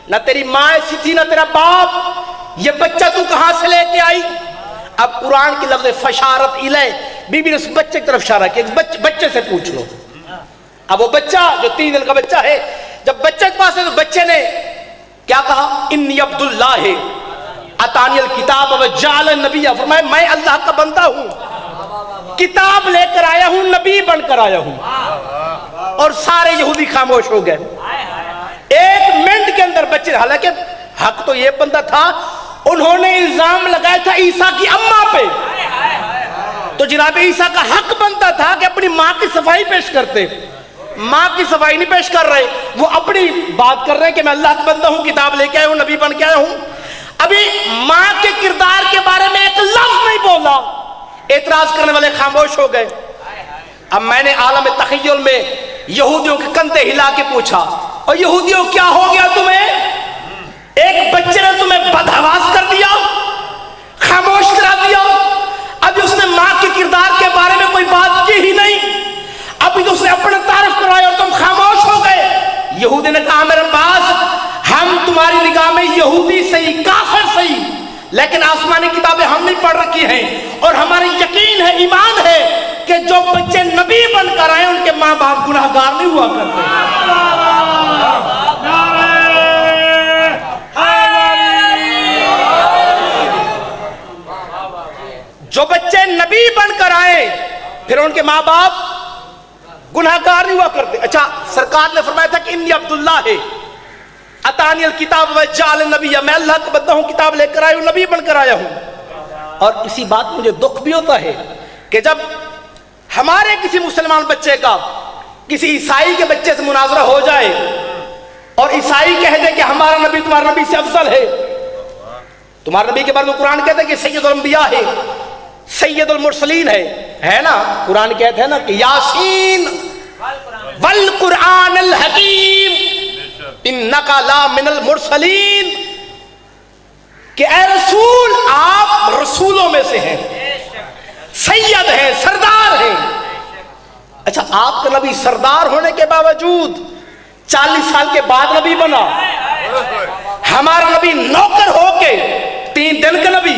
نہ تیری ماں ایسی تھی نہ تیرا باپ، یہ بچہ تو کہاں سے لے کے آئی؟ اب قرآن کی لفظ فشارت الیہ، بی بی نے اس بچے کی طرف اشارہ کیا، بچے سے پوچھ لو۔ اب وہ بچہ جو 3 دن کا بچہ ہے، جب بچے کے پاس ہے تو بچے نے کیا کہا؟ انی عبداللہ اتانی الکتاب وجعلنی نبیا، فرمایا میں اللہ کا بندہ ہوں، کتاب لے کر آیا ہوں، نبی بن کر آیا ہوں۔ اور سارے یہودی خاموش ہو گئے۔ 1 منٹ کے اندر بچے، حالانکہ حق تو یہ بندہ تھا، انہوں نے الزام لگایا تھا عیسیٰ کی اماں پہ، تو جناب عیسیٰ کا حق بنتا تھا کہ اپنی ماں کی صفائی پیش کرتے۔ ماں کی صفائی نہیں پیش کر رہے، وہ اپنی بات کر رہے ہیں کہ میں اللہ کا بندہ ہوں، کتاب لے کے آیا ہوں، نبی بن کے آیا ہوں۔ ابھی ماں کے کردار کے بارے میں ایک لفظ نہیں بولا، اعتراض کرنے والے خاموش ہو گئے۔ اب میں نے عالم تخیل میں یہودیوں کے کندھے ہلا کے پوچھا، اور یہودیوں کیا ہو گیا تمہیں؟ ایک بچے نے تمہیں بدحواس کر دیا، خاموش کرا دیا، ابھی اس نے ماں کے کردار کے بارے میں کوئی بات کی ہی نہیں، ابھی تو اس نے اپنے تعارف کرایا اور تم خاموش ہو گئے۔ یہودی نے کہا میرے پاس، ہم تمہاری نگاہ میں یہودی صحیح، کافر صحیح، لیکن آسمانی کتابیں ہم نہیں پڑھ رکھی ہیں، اور ہماری یقین ہے، ایمان ہے کہ جو بچے نبی بن کر آئے ان کے ماں باپ گناہ گار نہیں ہوا کرتے۔ جو بچے نبی بن کر آئے پھر ان کے ماں باپ گناہ گار نہیں ہوا کرتے۔ اچھا، سرکار نے فرمایا تھا کہ انی عبداللہ ہے اتانی الکتاب وجعلنی نبیا، میں اللہ کا بندہ ہوں، کتاب لے کر آیا ہوں، نبی بن کر آیا ہوں۔ اور اسی بات مجھے دکھ بھی ہوتا ہے کہ جب ہمارے کسی مسلمان بچے کا کسی عیسائی کے بچے سے مناظرہ ہو جائے اور عیسائی کہہ دے کہ ہمارا نبی تمہارا نبی سے افضل ہے، تمہارا نبی کے بارے میں قرآن کہتا ہے کہ سید الانبیاء ہے، سید المرسلین ہے نا، قرآن کہتا ہے نا کہ یاسین والقرآن الحکیم انکا لا من المرسلین، کہ اے رسول آپ رسولوں میں سے ہیں، سید ہیں، سردار ہیں۔ اچھا، آپ کا نبی سردار ہونے کے باوجود 40 سال کے بعد نبی بنا، ہمارا نبی نوکر ہو کے 3 دن کا نبی،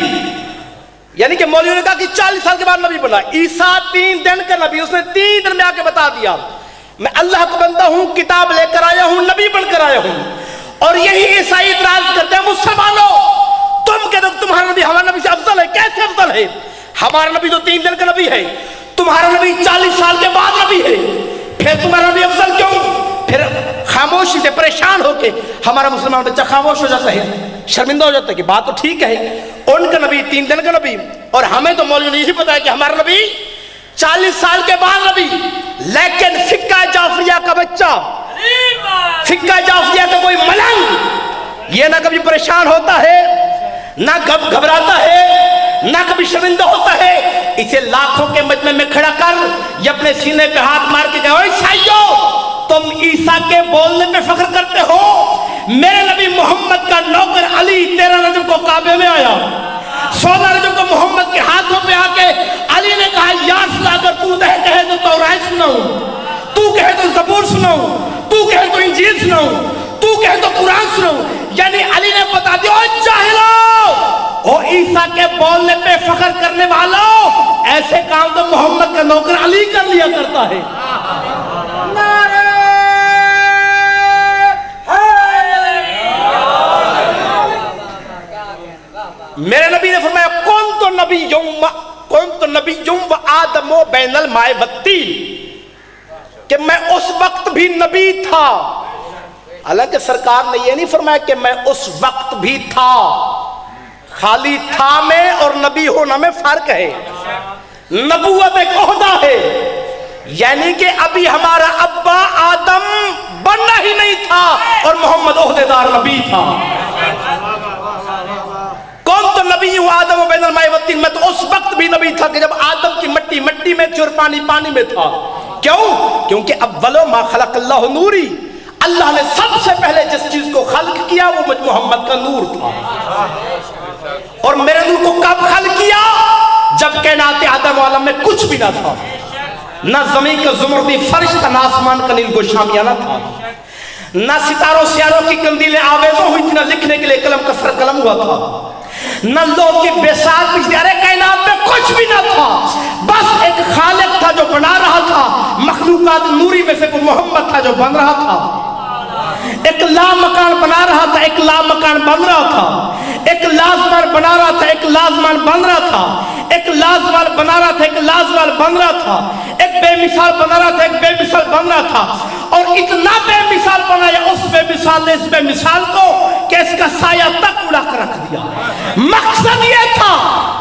یعنی کہ مولوی نے کہا کہ 40 سال کے بعد نبی بنا۔ عیسیٰ 3 دن کا نبی، اس نے 3 دن میں آ کے بتا دیا میں اللہ کا بندہ ہوں، کتاب لے کر آیا ہوں، نبی بن کر آیا ہوں۔ اور یہی عیسائی اعتراض کرتے ہیں مسلمانوں، تم کہتے ہو تمہارا نبی ہمارا نبی سے افضل ہے، کیسے افضل ہے؟ ہمارا نبی تو 3 دن کا نبی ہے، تمہارا نبی 40 سال کے بعد نبی ہے، پھر تمہارا نبی افضل کیوں؟ پھر خاموشی سے پریشان ہو کے ہمارا مسلمان بچہ خاموش ہو جاتا ہے، شرمندہ ہو جاتا ہے کہ بات تو ٹھیک ہے، ان کا نبی 3 دن کا نبی، اور ہمیں تو مولوی نے یہی بتایا کہ ہمارا نبی 40 سال کے بعد نبی۔ لیکن فقہ جعفریہ کا بچہ، فقہ جعفریہ کا کوئی ملنگ، یہ نہ کبھی پریشان ہوتا ہے، نہ گھبراتا ہے، نہ کبھی شرمندہ ہوتا ہے، اسے لاکھوں کے مجمع میں کھڑا کر یہ اپنے سینے پہ ہاتھ مار کے کہا، اوہ عیسائیو، تم عیسیٰ کے بولنے پہ فخر کرتے ہو، میرے نبی محمد کا نوکر علی 13 رجب کو کعبے میں آیا، 14 رجب کو محمد کے ہاتھوں پہ آ کے علی نے کہا یا رسول اللہ، اگر تو کہے تو تورات سناؤں، تو کہے تو زبور سناؤں، تو کہے تو انجیل سناؤں، تو کہے تو قرآن سناؤں۔ یعنی علی نے بتا دیا، او جاہلو، او عیسیٰ کے بولنے پہ فخر کرنے والوں، ایسے کام تو محمد کا نوکر علی کر لیا کرتا ہے۔ میرے نبی نے فرمایا کون تو نبی و آدم و بین الماء والطین، کہ میں اس وقت بھی نبی تھا۔ حالانکہ سرکار نے یہ نہیں فرمایا کہ میں اس وقت بھی تھا، خالی تھا میں اور نبی ہونا میں فرق ہے۔ نبوت ایک عہدہ ہے، یعنی کہ ابھی ہمارا ابا آدم بننا ہی نہیں تھا اور محمد عہدیدار نبی تھا۔ کون تو نبی ہوں آدم و بین الماء والطین، میں تو اس وقت بھی نبی تھا کہ جب آدم کی مٹی مٹی میں تھی اور پانی پانی میں تھا۔ کیوں؟ کیونکہ اولو ما خلق اللہ نوری، اللہ نے سب سے پہلے جس چیز کو خلق کیا وہ مجھ محمد کا نور تھا۔ اور میرے نور کو کب خلق کیا؟ جب کائنات آدم عالم میں کچھ بھی نہ تھا، نہ زمین کا زمردی فرش تھا، نہ آسمان کا نیل گشامیانہ تھا، نہ ستاروں سیاروں کی کندیلیں آویزوں ہوئی تھی، نہ لکھنے کے لیے قلم کا سر قلم ہوا تھا، نہ لوگ کی بیسار پچھدارے کائنات میں کچھ بھی نہ تھا، بس ایک خالق تھا جو بنا رہا تھا، مخلوقات نوری میں سے کوئی محمد تھا جو بن رہا تھا، ایک لا مکان بنا رہا تھا، ایک لا مکان بن رہا تھا، ایک لازوال بنا رہا تھا، ایک لازوال بن رہا تھا، ایک لازوال بنا رہا تھا، ایک لازوال بن رہا تھا، ایک بے مثال بنا رہا تھا، ایک بے مثال بن رہا تھا، اور اتنا بے مثال بنایا اس بے مثال نے اس بے مثال کو کہ اس کا سایہ تک اڑا کر رکھ دیا۔ مقصد یہ تھا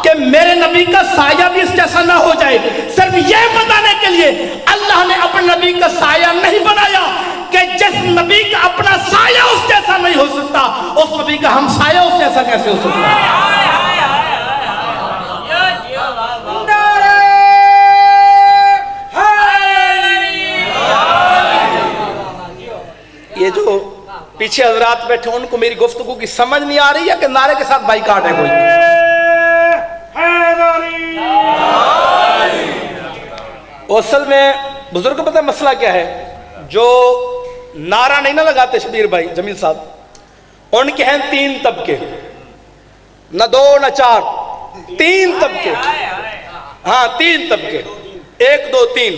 کہ میرے نبی کا سایہ بھی اس جیسا نہ ہو جائے، صرف یہ بتانے کے لیے اللہ نے اپنے نبی کا سایہ نہیں بنایا کہ جس نبی کا اپنا سایہ اس جیسا نہیں ہو سکتا، اس نبی کا ہم سایہ اس جیسا کیسے ہو سکتا ہے؟ یہ جو پیچھے حضرات بیٹھے ان کو میری گفتگو کی سمجھ نہیں آ رہی ہے کہ نعرے کے ساتھ بائیکاٹ ہے کوئی؟ اصل میں بزرگ کو پتہ ہے مسئلہ کیا ہے؟ جو نعرہ نہیں نہ لگاتے شبیر بھائی جمیل صاحب، ان کے ہیں 3 طبقے، نہ 2 نہ 4، 3 طبقے، ہاں 3 طبقے، 1 2 3،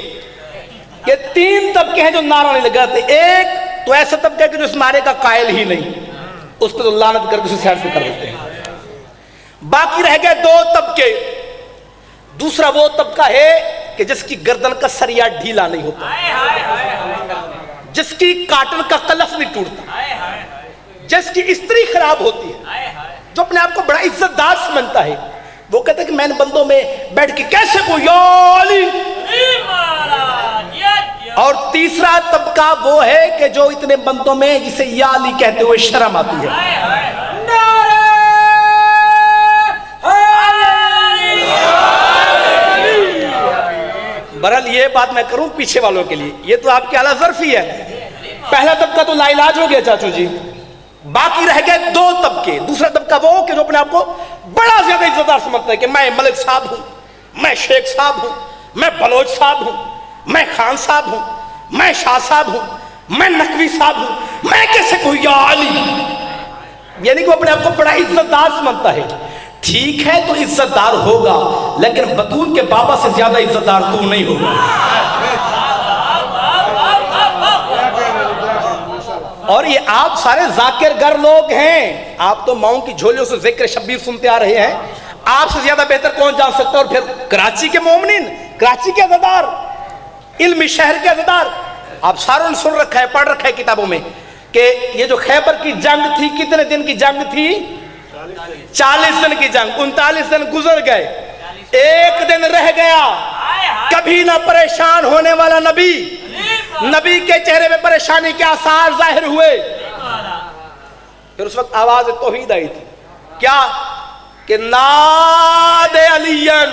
یہ 3 طبقے ہیں جو نعرہ نہیں لگاتے۔ ایک تو ایسا طبقہ ہے کہ جو اس نعرے کا قائل ہی نہیں، اس پہ تو لعنت کر کے اسے سائڈ پہ کر دیتے ہیں۔ باقی رہ گئے 2 طبقے۔ دوسرا وہ طبقہ ہے کہ جس کی گردن کا سریا ڈھیلا نہیں ہوتا، جس کی کاٹن کا قلف نہیں ٹوٹتا، جس کی استری خراب ہوتی ہے، جو اپنے آپ کو بڑا عزت دار سمجھتا ہے، وہ کہتا ہے کہ میں نے بندوں میں بیٹھ کے کیسے کو یا علی۔ اور تیسرا طبقہ وہ ہے کہ جو اتنے بندوں میں جسے یا علی کہتے ہوئے شرم آتی ہے۔ برحال یہ بات میں کروں پیچھے والوں کے لیے، یہ تو آپ کی اعلی ظرفی ہے۔ پہلا طبقہ تو لا علاج ہو گیا چاچو جی، باقی رہ گئے 2 طبقے۔ دوسرا طبقہ وہ کہ جو اپنے آپ کو بڑا زیادہ عزت دار سمجھتا ہے کہ میں ملک صاحب ہوں، میں شیخ صاحب ہوں، میں بلوچ صاحب ہوں، میں خان صاحب ہوں، میں شاہ صاحب ہوں، میں نقوی صاحب ہوں، میں کیسے کوئی یا علی، یعنی کہ وہ اپنے آپ کو بڑا عزت دار سمجھتا ہے۔ ٹھیک ہے تو عزت دار ہوگا، لیکن بطول کے بابا سے زیادہ عزت دار تو نہیں ہوگا۔ اور یہ آپ سارے ذاکر گر لوگ ہیں، آپ تو ماؤں کی جھولیوں سے ذکر شبیر سنتے آ رہے ہیں، آپ سے زیادہ بہتر کون جان سکتا ہے؟ اور پھر کراچی کے مومنین، کراچی کے عزادار، علمی شہر کے عزادار، آپ ساروں نے سن رکھا ہے، پڑھ رکھا ہے کتابوں میں کہ یہ جو خیبر کی جنگ تھی کتنے دن کی جنگ تھی؟ 40 دن کی جنگ، 39 دن گزر گئے، 1 دن رہ گیا۔ کبھی نہ پریشان ہونے والا نبی، نبی کے چہرے میں پریشانی کے آثار ظاہر ہوئے۔ پھر اس وقت آواز توحید آئی تھی، کیا کہ نادے علیین۔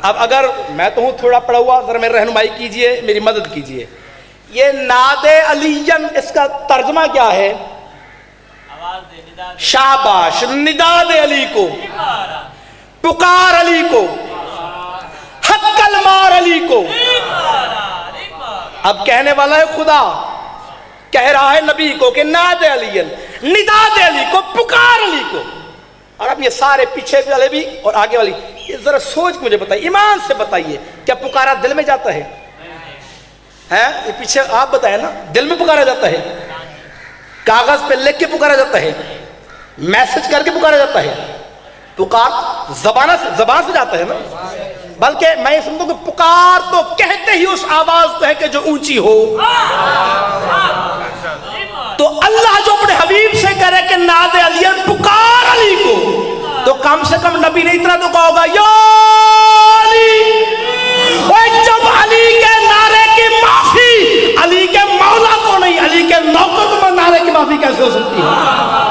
اب اگر میں تو ہوں تھوڑا پڑھا ہوا، ذرا میری رہنمائی کیجئے، میری مدد کیجئے، یہ نادے علیین اس کا ترجمہ کیا ہے؟ شاباش، نداد علی کو، پکار علی کو، حقل مار علی کو۔ اب کہنے والا ہے خدا، کہہ رہا ہے نبی کو کہ ناد علی، نداد علی کو، پکار علی کو۔ اور اب یہ سارے پیچھے والے بھی اور آگے والی، یہ ذرا سوچ کے مجھے بتائیے، ایمان سے بتائیے، کیا پکارا دل میں جاتا ہے؟ یہ پیچھے آپ بتائیں نا، دل میں پکارا جاتا ہے؟ کاغذ پہ لکھ کے پکارا جاتا ہے؟ میسج کر کے پکارا جاتا ہے؟ پکار زبان سے جاتا ہے نا، بلکہ میں یہ سمجھتا ہوں کہ پکار تو کہتے ہی اس آواز کو ہے کہ جو اونچی ہو۔ تو اللہ جو اپنے حبیب سے کہہ رہے کہ ناد علی، پکار علی کو، تو کم سے کم نبی نے اتنا تو کہا ہوگا یا علی۔ جب علی کے نعرے کی معافی علی کے مولا کو نہیں، علی کے نوکر کو نعرے کی معافی کیسے ہو سکتی ہے؟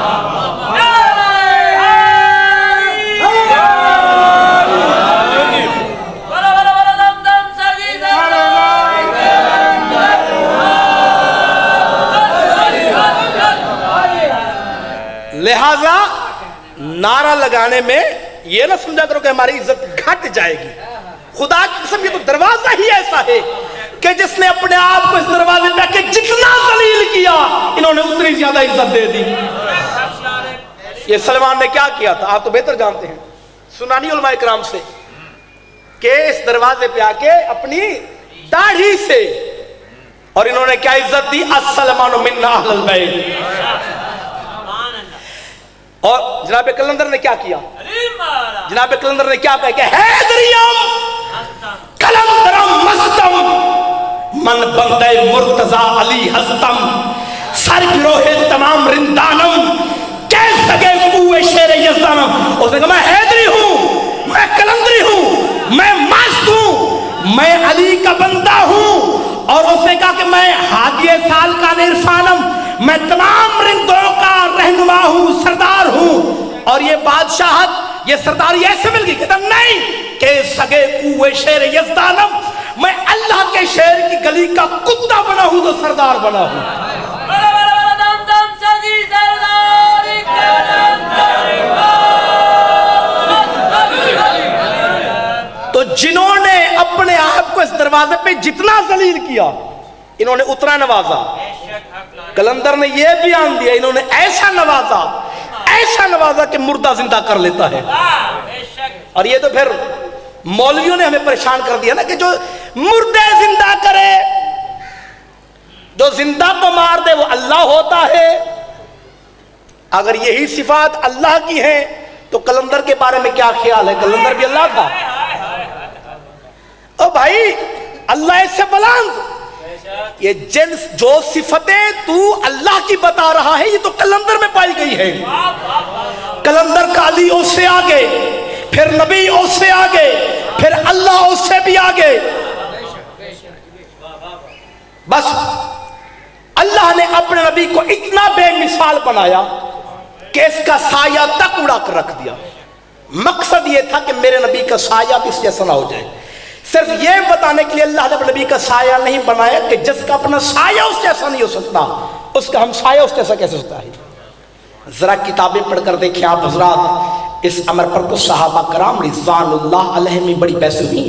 لہذا نعرہ لگانے میں یہ نہ سمجھا کرو کہ ہماری عزت گھٹ جائے گی، خدا کی قسم یہ تو دروازہ ہی ایسا ہے کہ جس نے اپنے آپ کو اس دروازے پہ کہ جتنا ذلیل کیا انہوں نے اتنی زیادہ عزت دے دی. یہ سلمان نے کیا کیا تھا آپ تو بہتر جانتے ہیں, سنانی علماء کرام سے, کہ اس دروازے پہ آ کے اپنی داڑھی سے, اور انہوں نے کیا عزت دی, السلمان منا اہل البیت. اور جناب کلندر نے کیا کیا, جناب کلندر نے کیا کہا کہ حیدریم کلندرم مستم من بندے مرتضی علی ہستم سر گروہ تمام رندانم کیسے گئے قوے شیر یزدانم. اس نے کہا میں حیدری ہوں, میں کلندری ہوں, میں مست ہوں, میں علی کا بندہ ہوں. اور اس نے کہا کہ میں ہادی سال کا عرفانم, میں تمام رندوں کا رہنما ہوں, سردار ہوں. اور یہ بادشاہت, یہ سرداری ایسے مل گئی, کہتا نہیں کہ سگے قوے شیر یزدانم, میں اللہ کے شیر کی گلی کا کتا بنا ہوں تو سردار بنا ہوں. تو جنہوں نے اپنے آپ کو اس دروازے پہ جتنا ذلیل کیا انہوں نے اتنا نوازا. کلندر نے یہ بیان دیا, انہوں نے ایسا نوازا, ایسا نوازا کہ مردہ زندہ کر لیتا ہے. اور یہ تو پھر مولویوں نے ہمیں پریشان کر دیا نا کہ جو مردے زندہ کرے, جو زندہ کو مار دے وہ اللہ ہوتا ہے. اگر یہی صفات اللہ کی ہیں تو کلندر کے بارے میں کیا خیال ہے, کلندر بھی اللہ تھا. او بھائی اللہ اس سے بلند, یہ جنس جو صفتیں تو اللہ کی بتا رہا ہے یہ تو کلندر میں پائی گئی ہے. کلندر کا علی اس سے آگے, پھر نبی اس سے آگے, پھر اللہ اس سے بھی آگے. بس اللہ نے اپنے نبی کو اتنا بے مثال بنایا کہ اس کا سایہ تک اڑا کر رکھ دیا. مقصد یہ تھا کہ میرے نبی کا سایہ بھی اس جیسا نہ ہو جائے. صرف یہ بتانے کے لیے اللہ نے اپنے نبی کا سایہ نہیں بنایا کہ جس کا اپنا سایہ اس جیسا نہیں ہو سکتا اس کا ہم سایہ اس جیسا کیسے ہوتا ہے. ذرا کتابیں پڑھ کر دیکھیں آپ حضرات, اس امر پر تو صحابہ کرام رضوان اللہ علیہ میں بڑی بحث ہوئی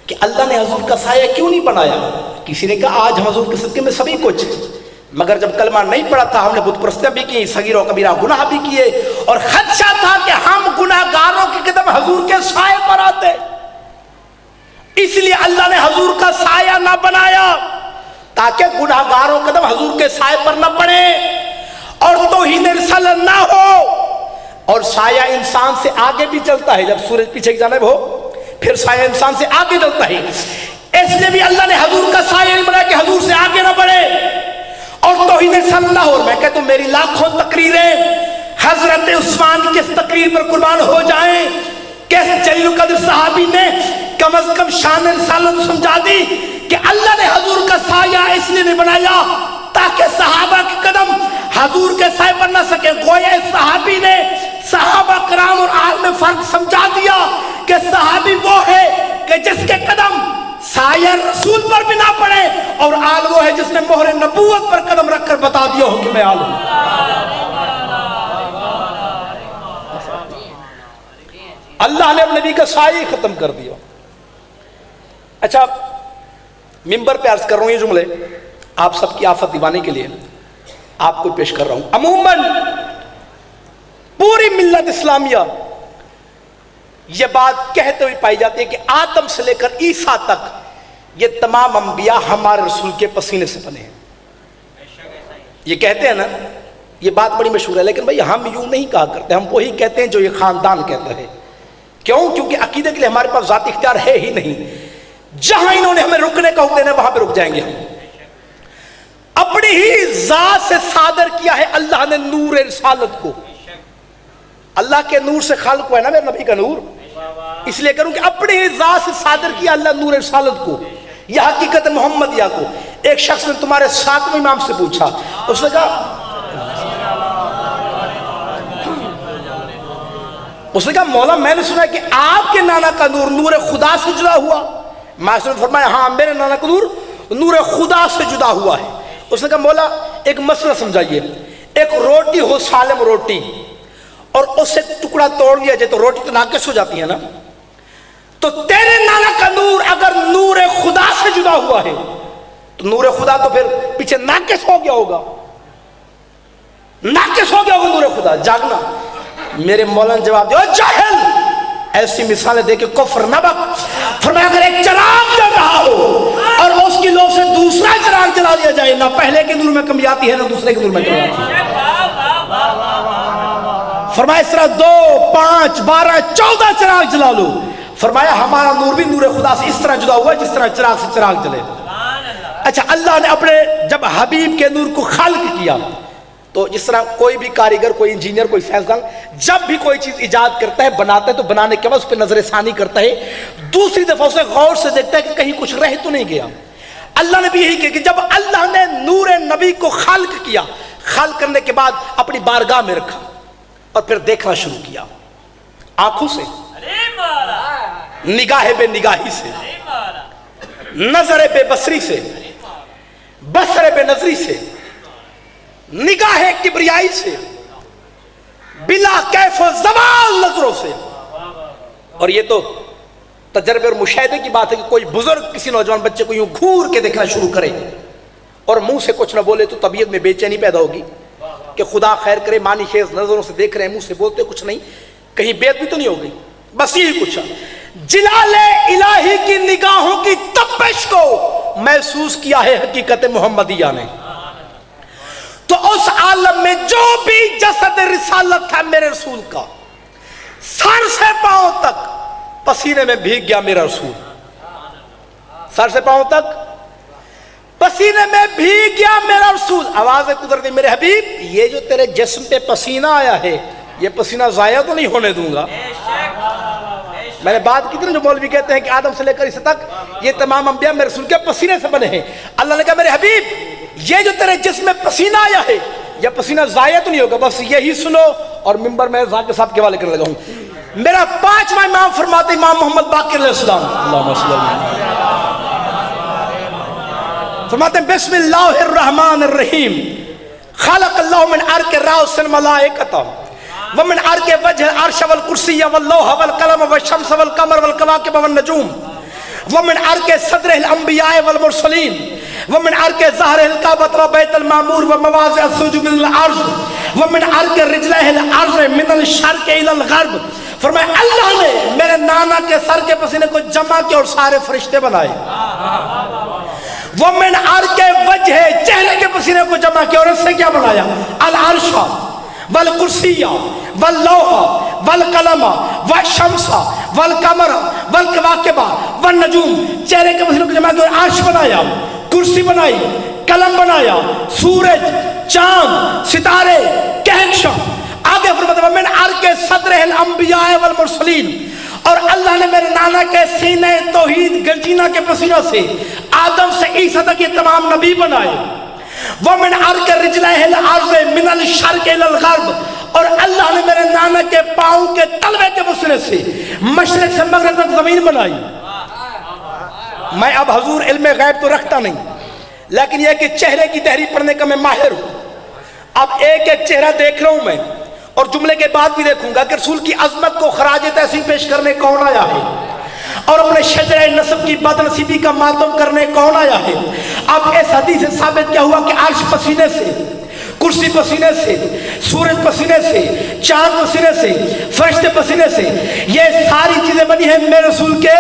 کہ اللہ نے حضور کا سایہ کیوں نہیں بنایا. کسی نے کہا آج ہم حضور کے صدقے میں سبھی کچھ, مگر جب کلمہ نہیں پڑا تھا ہم نے بت پرستیاں بھی کی, صغیر و کبیرہ گناہ بھی کیے, اور خدشہ تھا کہ ہم گناہ گاروں کے قدم حضور کے سائے پر آتے. اس لیے اللہ نے حضور کا سایہ نہ بنایا تاکہ گناہ گاروں کے قدم حضور کے سائے پر نہ پڑے اور توہین رسالت نہ ہو. اور سایہ انسان سے آگے بھی چلتا ہے, جب سورج پیچھے کی جانب ہو پھر سایہ انسان سے آگے چلتا ہے. اس لیے بھی اللہ نے حضور کا سایہ نہیں بنایا کہ حضور سے آگے نہ بڑھے اور توہین رسالت نہ ہو. میں کہتا ہوں میری لاکھوں تقریریں حضرت عثمان کی اس تقریر پر قربان ہو جائیں کہ جلیل القدر صحابی نے کم از کم شان رسالت سمجھا دی کہ اللہ نے حضور کا سایہ اس لیے نہیں بنایا تاکہ صحابہ کے قدم حضور کے سائے پر نہ سکے. گویا اس صحابی نے صحابہ کرام اور آل میں فرق سمجھا دیا کہ صحابی وہ ہے کہ جس کے قدم سایہ رسول پر بھی نہ پڑے, اور آل وہ ہے جس نے مہر نبوت پر قدم رکھ کر بتا دیا ہو کہ میں آل ہوں. اللہ نے نبی کا سایہ ختم کر دیا. اچھا ممبر پہ عرض کر رہا ہوں یہ جملے آپ سب کی آفت دیوانے کے لیے آپ کو پیش کر رہا ہوں. عموماً پوری ملت اسلامیہ یہ بات کہتے ہوئے پائی جاتی ہے کہ آدم سے لے کر عیسیٰ تک یہ تمام انبیاء ہمارے رسول کے پسینے سے بنے ہیں. یہ کہتے ہیں نا, یہ بات بڑی مشہور ہے, لیکن بھائی ہم یوں نہیں کہا کرتے, ہم وہی کہتے ہیں جو یہ خاندان کہتا ہے. کیوں؟ کیونکہ عقیدے کے لیے ہمارے پاس ذاتی اختیار ہے ہی نہیں. جہاں انہوں نے ہمیں رکنے کا حکم دینا وہاں پہ رک جائیں گے. ہم اپنی ہی ذات سے صادر کیا ہے اللہ نے نور رسالت کو. اللہ کے نور سے خالق ہوا ہے نا میرے نبی کا نور, اس لیے کروں کہ اپنی ہی ذات سے صادر کیا اللہ نور رسالت کو. یہ حقیقت محمدیہ کو. ایک شخص نے تمہارے ساتویں امام سے پوچھا, اس نے کہا مولا میں نے سنا کہ آپ کے نانا کا نور نور خدا سے جدا ہوا. ماسٹر نے فرمایا ہاں میرے نانا کا نور نور خدا سے جدا ہوا ہے. اس نے کہا مولا ایک مسئلہ سمجھائیے, ایک روٹی ہو سالم روٹی اور اس سے ٹکڑا توڑ لیا جائے تو روٹی تو ناقص ہو جاتی ہے نا, تو تیرے نانا کا نور اگر نور خدا سے جدا ہوا ہے تو نور خدا تو پھر پیچھے ناقص ہو گیا ہوگا، ناقص ہو گیا ہوگا نور خدا، جاگنا۔ میرے مولا نے جواب دیا جاہل، ایسی مثالیں دے کے کفر نہ بک۔ فرمایا اگر ایک چراغ جل رہا ہو اور اس کی لو سے دوسرا چراغ جلا دیا جائے، نہ پہلے کے نور میں کمی آتی ہے نہ دوسرے کے نور میں کمی آتی ہے۔ فرمایا اس طرح 2 5 12 14 چراغ جلا لو۔ فرمایا ہمارا نور بھی نور خدا سے اس طرح جدا ہوا ہے جس طرح چراغ سے چراغ جلے۔ اچھا، اللہ نے اپنے جب حبیب کے نور کو خلق کیا تو جس طرح کوئی بھی کاریگر، کوئی انجینئر، کوئی سائنسدان جب بھی کوئی چیز ایجاد کرتا ہے، بناتا ہے، تو بنانے کے بعد اس پہ نظر ثانی کرتا ہے، دوسری دفعہ اسے غور سے دیکھتا ہے کہ کہیں کچھ رہ تو نہیں گیا۔ اللہ نے بھی یہی کیا کہ جب اللہ نے نور نبی کو خلق کیا، خلق کرنے کے بعد اپنی بارگاہ میں رکھا اور پھر دیکھنا شروع کیا، آنکھوں سے، نگاہ بے نگاہی سے، نظر بے بصری سے، بصر بے نظری سے، نگاہ کبریائی سے، بلا کیف و زوال نظروں سے۔ اور یہ تو تجربے اور مشاہدے کی بات ہے کہ کوئی بزرگ کسی نوجوان بچے کو یوں گھور کے دیکھنا شروع کرے اور منہ سے کچھ نہ بولے تو طبیعت میں بے چینی پیدا ہوگی کہ خدا خیر کرے، معنی خیز نظروں سے دیکھ رہے ہیں، منہ سے بولتے کچھ نہیں، کہیں بے ادبی تو نہیں ہو گئی۔ بس یہی کچھ ہے۔ جلال الہی کی نگاہوں کی تپش کو محسوس کیا ہے حقیقت محمدیہ نے۔ تو اس عالم میں جو بھی جسد رسالت تھا میرے رسول کا، سر سے پاؤں تک پسینے میں بھیگ گیا میرا رسول، سر سے پاؤں تک پسینے میں بھیگ گیا میرا رسول۔ آواز قدرتی میرے حبیب، یہ جو تیرے جسم پہ پسینہ آیا ہے، یہ پسینہ ضائع تو نہیں ہونے دوں گا۔ میں نے بات کی تھی جو مولوی کہتے ہیں کہ آدم سے لے کر اس تک یہ تمام انبیاء میرے رسول کے پسینے سے بنے ہیں۔ اللہ نے کہا میرے حبیب، یہ جو تیرے جسم میں پسینہ آیا ہے، یہ پسینہ ضائع تو نہیں ہوگا، بس یہی سنو۔ اور ممبر میں ذاکر صاحب کے حوالے کرنے لگا ہوں۔ میرا 5واں امام فرماتے امام محمد باقر علیہ السلام، اللہم صلی اللہ علیہ وسلم، فرماتے ہیں بسم اللہ الرحمن الرحیم، خلق اللہ من عرق راس الملائکۃ ومن عرق وجہ العرش والکرسی واللوح والقلم والشمس والقمر والکواکب والنجوم ومن عرق صدر الانبیاء والمرسلین ومن عرق ظہر الکعبۃ وبیت المعمور ومواضع السجود الارض ومن عرق رجلہ الارض من الشرق الى الغرب۔ فرمایا اللہ نے میرے نانا کے سر کے پسینے کو جمع کیا اور سارے فرشتے بنائے۔ ومن عرق وجہ، چہرے کے پسینے کو جمع کیا اور اس سے کیا بنایا؟ العرش والکرسی واللوح والقلم والشمس والقمر والکواکب والنجوم، چہرے کے پسینے کو جمع کیا اور عرش بنایا، کرسی بنائی، قلم بنایا، سورج، چاند، ستارے، کہکشاں۔ آگے فرماتا ہے من عرق صدر الانبیاء والمرسلین، اور اللہ نے میرے نانا کے سینے توحید گنجینہ کے پسینہ سے آدم سے عیسیٰ تک یہ تمام نبی بنائے۔ ومن عرق رجلہ الارض من الشرق الى الغرب، اور اللہ نے میرے نانا کے پاؤں کے تلوے کے پسینے سے مشرق سے مغرب تک زمین بنائی۔ میں اب حضور علم غیب تو رکھتا نہیں، لیکن یہ کہ چہرے کی تحریر پڑھنے کا میں ماہر ہوں۔ اب ایک ایک چہرہ دیکھ رہا ہوں میں، اور جملے کے بعد بھی دیکھوں گا کہ رسول کی عظمت کو خراج تحسین پیش کرنے کون آیا ہے، اور اپنے شجرہ نسب کی بد نصیبی کا ماتم کرنے کون آیا ہے۔ اب اس حدیث سے ثابت کیا ہوا کہ عرش پسینے سے، کرسی پسینے سے، سورج پسینے سے، چاند پسینے سے، فرشتے پسینے سے، یہ ساری چیزیں بنی ہیں میرے رسول کے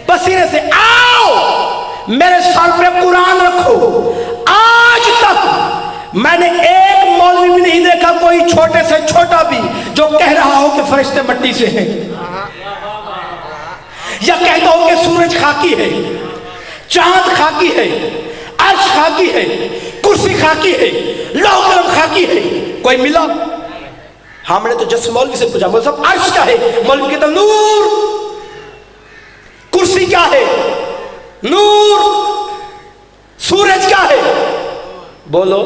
پسینے سے۔ آؤ میرے سر پہ قرآن رکھو۔ آج تک میں نے ایک مولوی بھی نہیں دیکھا، کوئی چھوٹے سے چھوٹا بھی، جو کہہ رہا ہو کہ فرشتے مٹی سے ہیں، یا کہتا ہو کہ سورج خاکی ہے، چاند خاکی ہے، عرش خاکی ہے، کرسی خاکی ہے، لوح قلم خاکی ہے۔ کوئی ملا؟ ہم نے تو جس مولوی سے پوچھا، مولوی صاحب عرش کیا ہے؟ مولوی کہتا نور۔ کرسی کیا ہے؟ نور۔ سورج کیا ہے؟ بولو،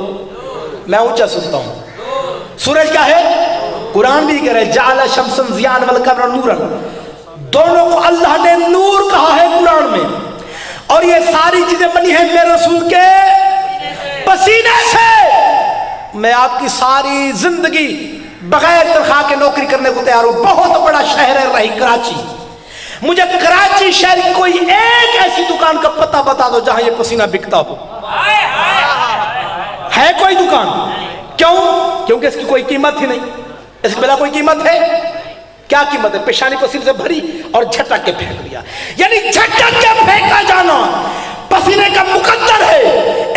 میں اونچا سنتا ہوں۔ سورج کیا ہے؟ قرآن بھی کہہ رہے جعل شمسن ضیاء والقمر نورا، دونوں کو اللہ نے نور کہا ہے قرآن میں، اور یہ ساری چیزیں بنی ہیں میرے رسول کے پسینے سے۔ میں آپ کی ساری زندگی بغیر تنخواہ کے نوکری کرنے کو تیار ہوں۔ بہت بڑا شہر ہے رہی کراچی، مجھے کراچی شہر کی کوئی ایک ایسی دکان کا پتہ بتا دو جہاں یہ پسینہ بکتا ہو. ہے کوئی دکان؟ کیوں؟ کیونکہ اس کی کوئی قیمت ہی نہیں. اس کے بلا کوئی قیمت ہے؟ کیا قیمت ہے؟ پیشانی پسینے سے بھری اور جھٹک کے پھینک دیا. یعنی جھٹک کے پھینکا جانا پسینے کا مقدر ہے.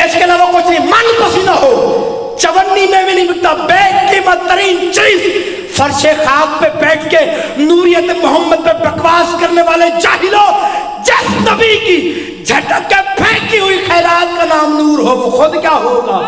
اس کے علاوہ کچھ نہیں. من پسینہ ہو چونی میں بھی نہیں بکتا. بے قیمت ترین چیز فرش خاک پہ بیٹھ کے نوریت محمد پہ بکواس کرنے والے جاہلوں، جس نبی کی جھٹک کے پھینکی ہوئی خیرات کا نام نور ہو، وہ خود کیا ہوگا؟